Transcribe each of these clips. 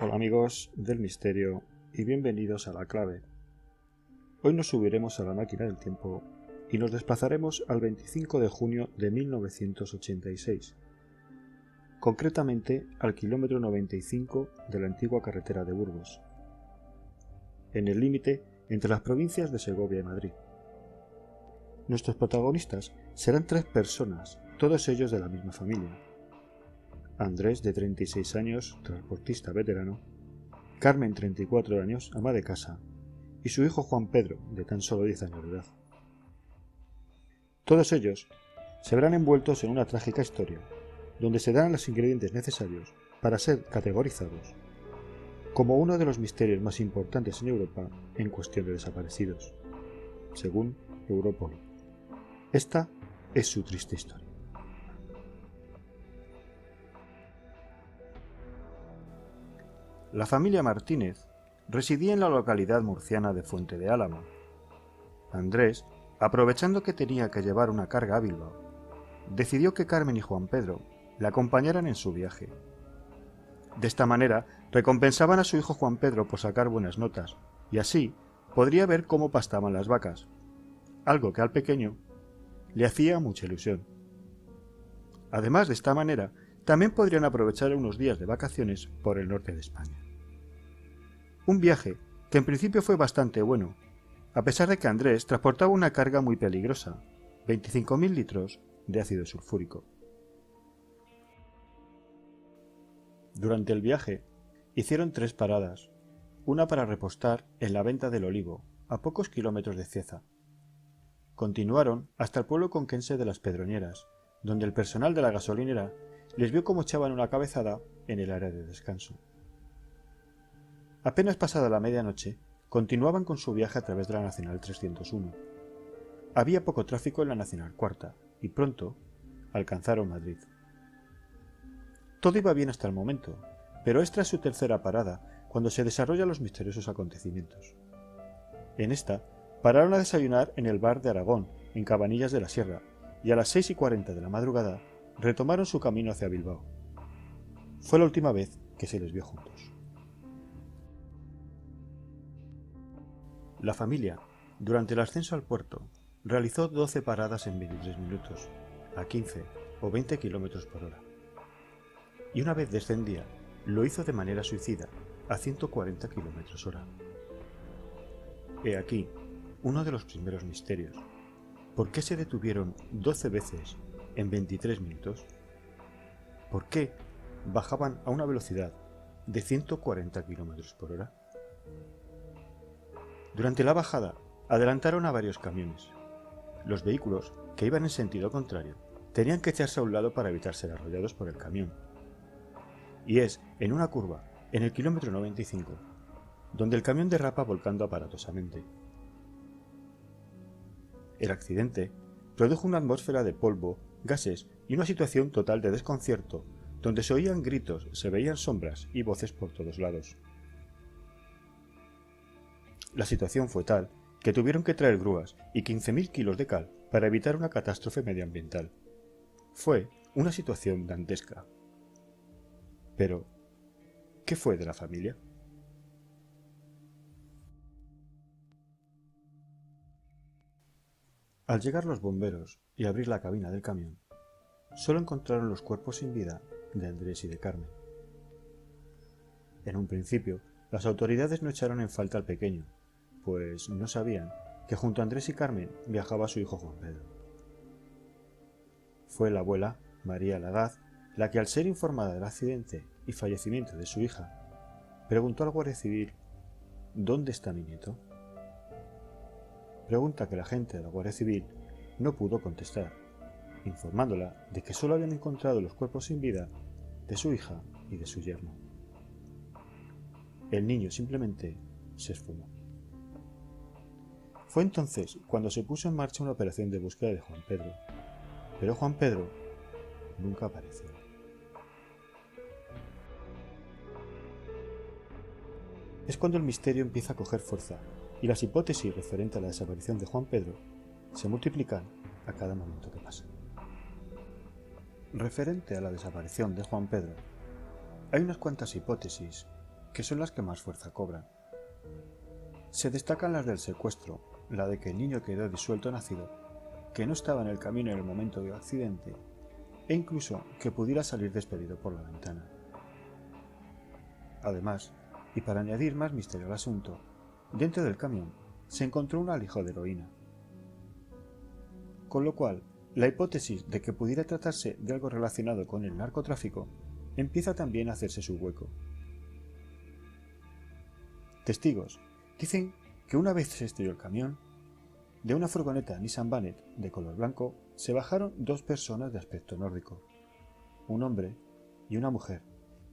Hola amigos del misterio y bienvenidos a La Clave. Hoy nos subiremos a la máquina del tiempo y nos desplazaremos al 25 de junio de 1986, concretamente al kilómetro 95 de la antigua carretera de Burgos, en el límite entre las provincias de Segovia y Madrid. Nuestros protagonistas serán tres personas, todos ellos de la misma familia. Andrés, de 36 años, transportista veterano, Carmen, 34 años, ama de casa, y su hijo Juan Pedro, de tan solo 10 años de edad. Todos ellos se verán envueltos en una trágica historia, donde se dan los ingredientes necesarios para ser categorizados como uno de los misterios más importantes en Europa en cuestión de desaparecidos, según Europol. Esta es su triste historia. La familia Martínez residía en la localidad murciana de Fuente de Álamo. Andrés, aprovechando que tenía que llevar una carga a Bilbao, decidió que Carmen y Juan Pedro le acompañaran en su viaje. De esta manera, recompensaban a su hijo Juan Pedro por sacar buenas notas, y así podría ver cómo pastaban las vacas, algo que al pequeño le hacía mucha ilusión. Además, de esta manera, también podrían aprovechar unos días de vacaciones por el norte de España. Un viaje que en principio fue bastante bueno, a pesar de que Andrés transportaba una carga muy peligrosa, 25.000 litros de ácido sulfúrico. Durante el viaje hicieron 3 paradas, una para repostar en la Venta del Olivo, a pocos kilómetros de Cieza. Continuaron hasta el pueblo conquense de Las Pedroñeras, donde el personal de la gasolinera les vio cómo echaban una cabezada en el área de descanso. Apenas pasada la medianoche, continuaban con su viaje a través de la Nacional 301. Había poco tráfico en la Nacional Cuarta, y pronto alcanzaron Madrid. Todo iba bien hasta el momento, pero esta es su tercera parada, cuando se desarrollan los misteriosos acontecimientos. En esta, pararon a desayunar en el bar de Aragón, en Cabanillas de la Sierra, y a las 6:40 de la madrugada retomaron su camino hacia Bilbao. Fue la última vez que se les vio juntos. La familia, durante el ascenso al puerto, realizó 12 paradas en 23 minutos, a 15 o 20 km por hora. Y una vez descendía, lo hizo de manera suicida, a 140 km hora. He aquí uno de los primeros misterios. ¿Por qué se detuvieron 12 veces en 23 minutos? ¿Por qué bajaban a una velocidad de 140 km por hora? Durante la bajada, adelantaron a varios camiones. Los vehículos, que iban en sentido contrario, tenían que echarse a un lado para evitar ser arrollados por el camión. Y es en una curva, en el kilómetro 95, donde el camión derrapa volcando aparatosamente. El accidente produjo una atmósfera de polvo, gases y una situación total de desconcierto, donde se oían gritos, se veían sombras y voces por todos lados. La situación fue tal que tuvieron que traer grúas y 15.000 kilos de cal para evitar una catástrofe medioambiental. Fue una situación dantesca. Pero, ¿qué fue de la familia? Al llegar los bomberos y abrir la cabina del camión, solo encontraron los cuerpos sin vida de Andrés y de Carmen. En un principio, las autoridades no echaron en falta al pequeño, pues no sabían que junto a Andrés y Carmen viajaba su hijo Juan Pedro. Fue la abuela, María Lagaz, la que, al ser informada del accidente y fallecimiento de su hija, preguntó al guardia civil: ¿dónde está mi nieto? Pregunta que la gente de la Guardia Civil no pudo contestar, informándola de que solo habían encontrado los cuerpos sin vida de su hija y de su yerno. El niño simplemente se esfumó. Fue entonces cuando se puso en marcha una operación de búsqueda de Juan Pedro, pero Juan Pedro nunca apareció. Es cuando el misterio empieza a coger fuerza y las hipótesis referentes a la desaparición de Juan Pedro se multiplican a cada momento que pasa. Referente a la desaparición de Juan Pedro, hay unas cuantas hipótesis que son las que más fuerza cobran. Se destacan las del secuestro, la de que el niño quedó disuelto nacido, que no estaba en el camino en el momento del accidente, e incluso que pudiera salir despedido por la ventana. Además, y para añadir más misterio al asunto, dentro del camión se encontró un alijo de heroína. Con lo cual, la hipótesis de que pudiera tratarse de algo relacionado con el narcotráfico empieza también a hacerse su hueco. Testigos dicen que una vez se estrelló el camión, de una furgoneta Nissan Vanette de color blanco se bajaron dos personas de aspecto nórdico, un hombre y una mujer,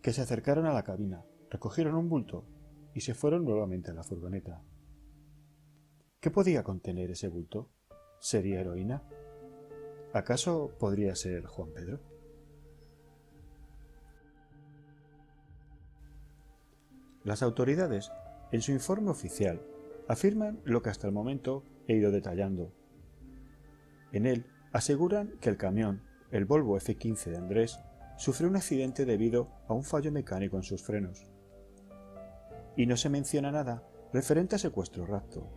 que se acercaron a la cabina, recogieron un bulto y se fueron nuevamente a la furgoneta. ¿Qué podía contener ese bulto? ¿Sería heroína? ¿Acaso podría ser Juan Pedro? Las autoridades, en su informe oficial, afirman lo que hasta el momento he ido detallando. En él aseguran que el camión, el Volvo F15 de Andrés, sufrió un accidente debido a un fallo mecánico en sus frenos. Y no se menciona nada referente a secuestro o rapto.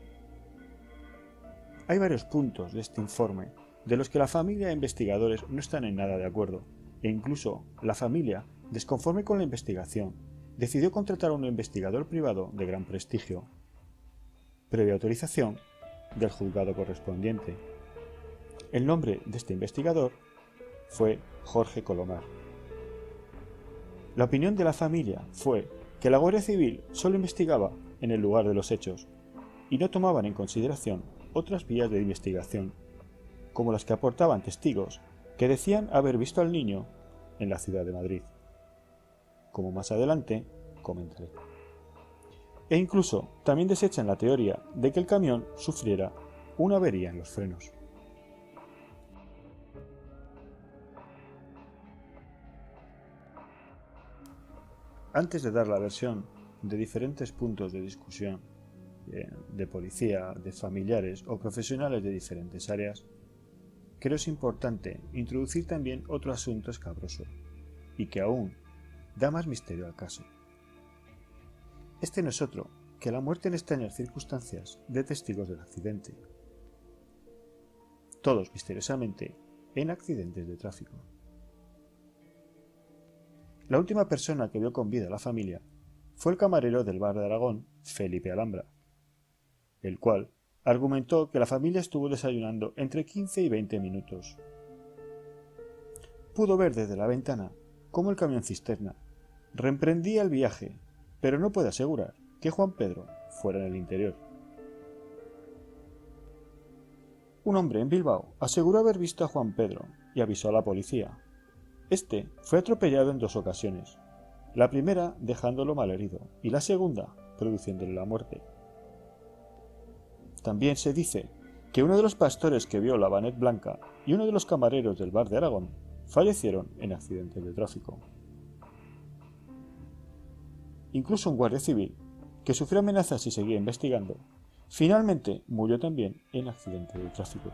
Hay varios puntos de este informe de los que la familia e investigadores no están en nada de acuerdo, e incluso la familia, desconforme con la investigación, decidió contratar a un investigador privado de gran prestigio, previa autorización del juzgado correspondiente. El nombre de este investigador fue Jorge Colomar. La opinión de la familia fue que la Guardia Civil solo investigaba en el lugar de los hechos y no tomaban en consideración otras vías de investigación, como las que aportaban testigos que decían haber visto al niño en la ciudad de Madrid, como más adelante comentaré. E incluso también desechan la teoría de que el camión sufriera una avería en los frenos. Antes de dar la versión de diferentes puntos de discusión de policía, de familiares o profesionales de diferentes áreas, creo es importante introducir también otro asunto escabroso y que aún da más misterio al caso. Este no es otro que la muerte en extrañas circunstancias de testigos del accidente, todos misteriosamente en accidentes de tráfico. La última persona que vio con vida a la familia fue el camarero del bar de Aragón, Felipe Alhambra, el cual argumentó que la familia estuvo desayunando entre 15 y 20 minutos. Pudo ver desde la ventana cómo el camión cisterna reemprendía el viaje, pero no puede asegurar que Juan Pedro fuera en el interior. Un hombre en Bilbao aseguró haber visto a Juan Pedro y avisó a la policía. Este fue atropellado en dos ocasiones, la primera dejándolo malherido y la segunda produciéndole la muerte. También se dice que uno de los pastores que vio la Vanette blanca y uno de los camareros del bar de Aragón fallecieron en accidentes de tráfico. Incluso un guardia civil, que sufrió amenazas y seguía investigando, finalmente murió también en accidente de tráfico.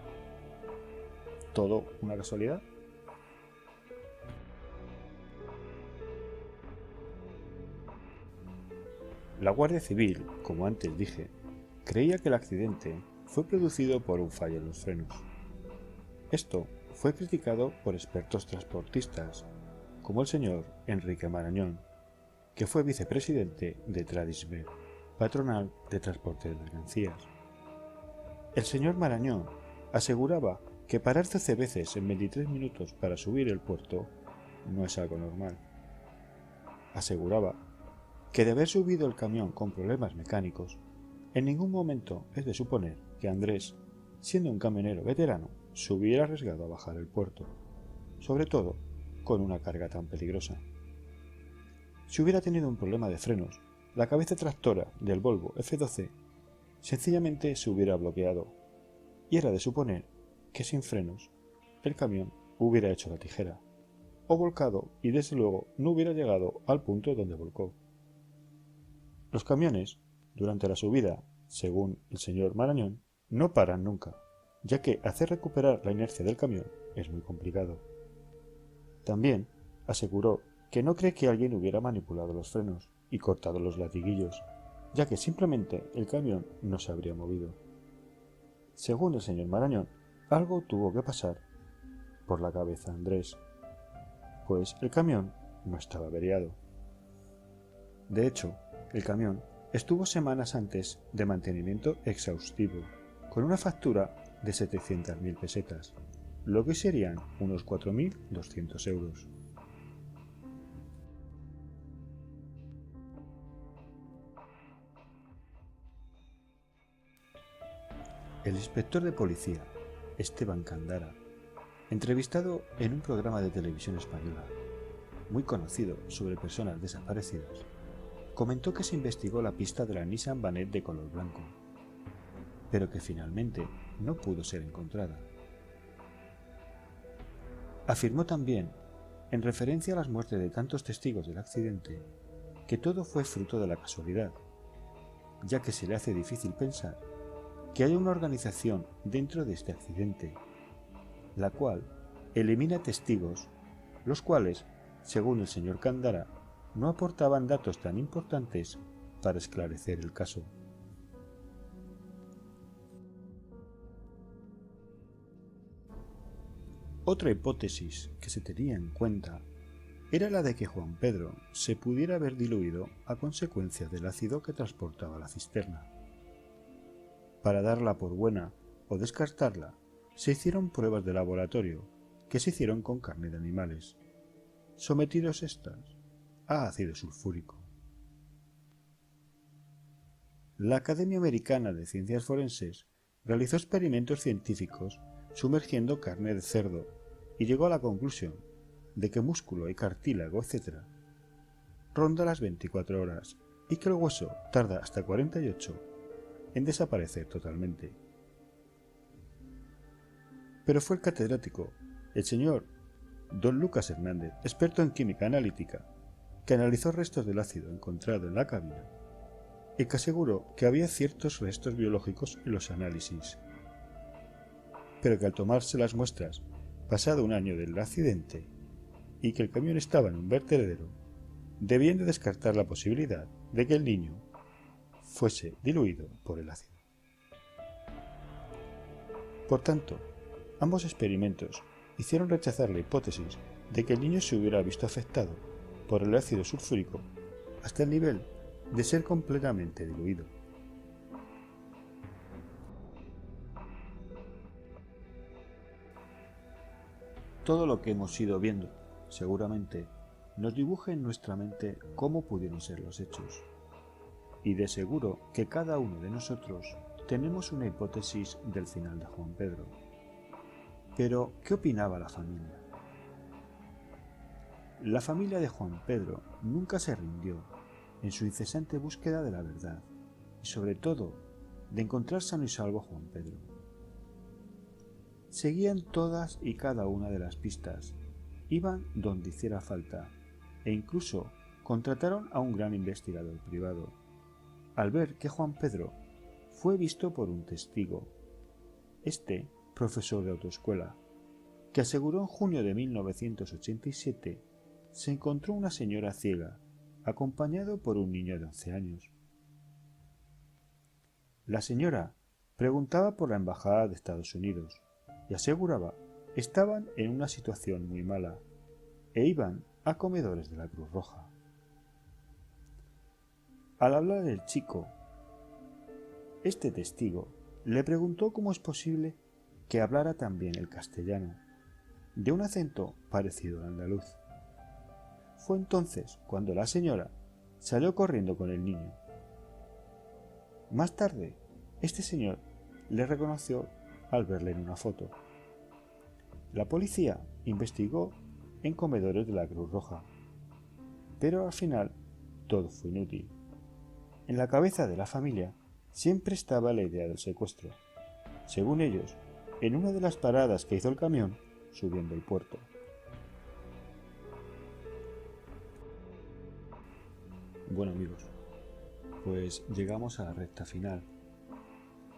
¿Todo una casualidad? La Guardia Civil, como antes dije, creía que el accidente fue producido por un fallo en los frenos. Esto fue criticado por expertos transportistas, como el señor Enrique Marañón, que fue vicepresidente de Tradisbe, patronal de transporte de mercancías. El señor Marañón aseguraba que parar 12 veces en 23 minutos para subir el puerto no es algo normal. Aseguraba que de haber subido el camión con problemas mecánicos, en ningún momento es de suponer que Andrés, siendo un camionero veterano, se hubiera arriesgado a bajar el puerto, sobre todo con una carga tan peligrosa. Si hubiera tenido un problema de frenos, la cabeza tractora del Volvo F12 sencillamente se hubiera bloqueado, y era de suponer que sin frenos el camión hubiera hecho la tijera, o volcado y desde luego no hubiera llegado al punto donde volcó. Los camiones, durante la subida, según el señor Marañón, no paran nunca, ya que hacer recuperar la inercia del camión es muy complicado. También aseguró que no cree que alguien hubiera manipulado los frenos y cortado los latiguillos, ya que simplemente el camión no se habría movido. Según el señor Marañón, algo tuvo que pasar por la cabeza de Andrés, pues el camión no estaba averiado. De hecho, el camión estuvo semanas antes de mantenimiento exhaustivo, con una factura de 700.000 pesetas, lo que serían unos 4.200 euros. El inspector de policía, Esteban Candara, entrevistado en un programa de televisión española, muy conocido sobre personas desaparecidas, comentó que se investigó la pista de la Nissan Vanette de color blanco, pero que finalmente no pudo ser encontrada. Afirmó también, en referencia a las muertes de tantos testigos del accidente, que todo fue fruto de la casualidad, ya que se le hace difícil pensar que haya una organización dentro de este accidente, la cual elimina testigos, los cuales, según el señor Candara, no aportaban datos tan importantes para esclarecer el caso. Otra hipótesis que se tenía en cuenta era la de que Juan Pedro se pudiera haber diluido a consecuencia del ácido que transportaba la cisterna. Para darla por buena o descartarla, se hicieron pruebas de laboratorio que se hicieron con carne de animales, sometidos estas a ácido sulfúrico. La Academia Americana de Ciencias Forenses realizó experimentos científicos sumergiendo carne de cerdo y llegó a la conclusión de que músculo y cartílago, etc., ronda las 24 horas y que el hueso tarda hasta 48 en desaparecer totalmente. Pero fue el catedrático, el señor don Lucas Hernández, experto en química analítica, que analizó restos del ácido encontrado en la cabina y que aseguró que había ciertos restos biológicos en los análisis, pero que al tomarse las muestras pasado un año del accidente y que el camión estaba en un vertedero, debían de descartar la posibilidad de que el niño fuese diluido por el ácido. Por tanto, ambos experimentos hicieron rechazar la hipótesis de que el niño se hubiera visto afectado por el ácido sulfúrico hasta el nivel de ser completamente diluido. Todo lo que hemos ido viendo, seguramente, nos dibuja en nuestra mente cómo pudieron ser los hechos. Y de seguro que cada uno de nosotros tenemos una hipótesis del final de Juan Pedro. Pero, ¿qué opinaba la familia? La familia de Juan Pedro nunca se rindió en su incesante búsqueda de la verdad y, sobre todo, de encontrar sano y salvo a Juan Pedro. Seguían todas y cada una de las pistas, iban donde hiciera falta e incluso contrataron a un gran investigador privado, al ver que Juan Pedro fue visto por un testigo, profesor de autoescuela, que aseguró en junio de 1987 se encontró una señora ciega, acompañado por un niño de 11 años. La señora preguntaba por la embajada de Estados Unidos y aseguraba estaban en una situación muy mala e iban a comedores de la Cruz Roja. Al hablar del chico, este testigo le preguntó cómo es posible que hablara también el castellano, de un acento parecido al andaluz. Fue entonces cuando la señora salió corriendo con el niño. Más tarde, este señor le reconoció al verle en una foto. La policía investigó en comedores de la Cruz Roja, pero al final todo fue inútil. En la cabeza de la familia siempre estaba la idea del secuestro, según ellos, en una de las paradas que hizo el camión subiendo el puerto. Bueno amigos, pues llegamos a la recta final.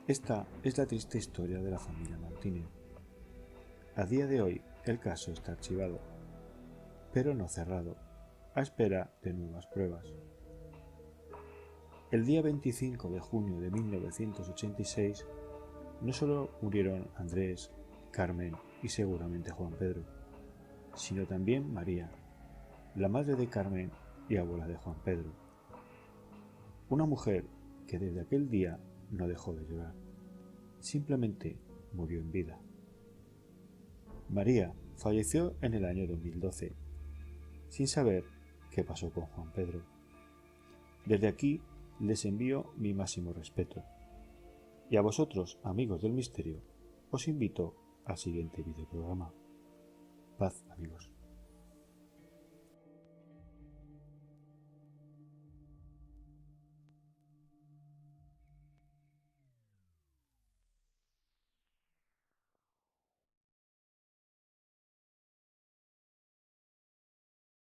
Esta es la triste historia de la familia Martínez. A día de hoy el caso está archivado, pero no cerrado, a espera de nuevas pruebas. El día 25 de junio de 1986 no solo murieron Andrés, Carmen y seguramente Juan Pedro, sino también María, la madre de Carmen y abuela de Juan Pedro. Una mujer que desde aquel día no dejó de llorar, simplemente murió en vida. María falleció en el año 2012, sin saber qué pasó con Juan Pedro. Desde aquí les envío mi máximo respeto. Y a vosotros, amigos del misterio, os invito al siguiente videoprograma. Paz, amigos.